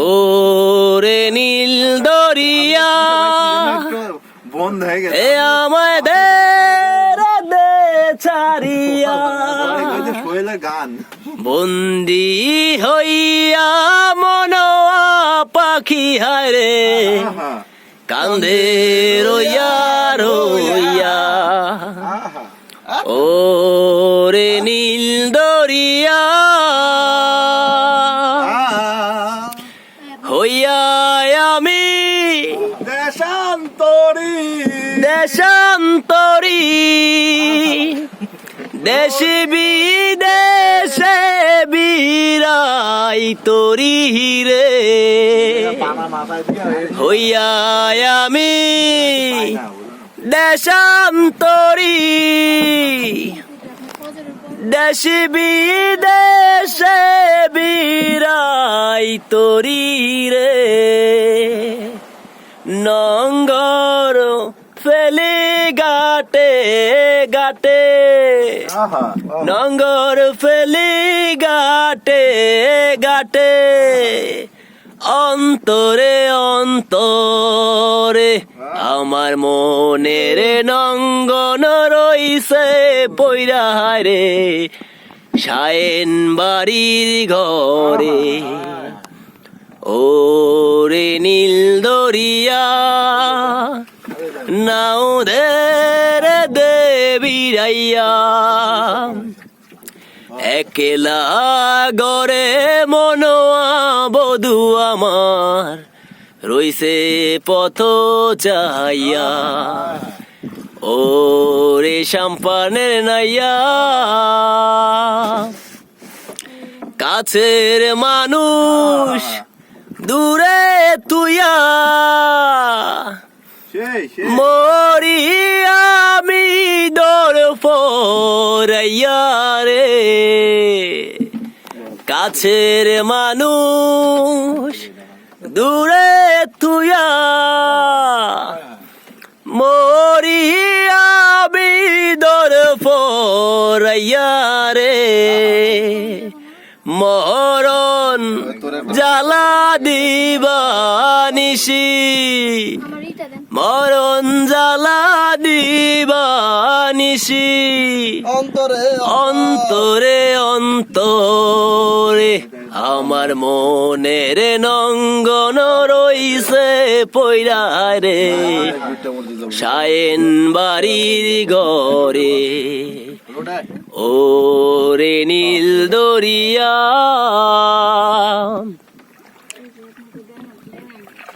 ওরে নীল দরিয়া বন্ধ হয়ে গেছে এ আমাদের দে ছাড়িয়া সোহেলের গান বন্দি হইয়া মনোয়া পাখি হায়রে কান্দে রইয়া রইয়া ওরে নীল দরিয়া হইয়া আমি দেশান্তরী দেশান্তরী দেশে বিদেশে বিরাই তরি রে হইয়া আমি দেশান্তরী দেশে বিদেশে বিরাই তরি রে নঙ্গর ফেলে গাটে গাটে নঙ্গর ফেলে গাটে গাটে অন্তরে অন্তরে আমার মনের নঙ্গন রইছে পইরা রে শায়েন বাড়ির ঘরে ওরে নীল দরিয়া নাও রে দেবিরাইয়া একলা গরে মনোয়া বধু আমার রইছে পথ চাইয়া ওরে সাম্পানের নাইয়া কাছের মানুষ দূরে তুইয়া মরি আমি দর ফরাইয়া রে কাছের মানুষ দূরে তুইয়া মরি আমি দর ফরাইয়া রে মরণ জ্বালা দিবানিসি মরণ জ্বালা দিবানিসি অন্তরে অন্তরে অন্তরে আমার মনের নঙ্গন রইছে পইরা রে শায়েন বাড়ির ঘরে ওরে নীল দরিয়া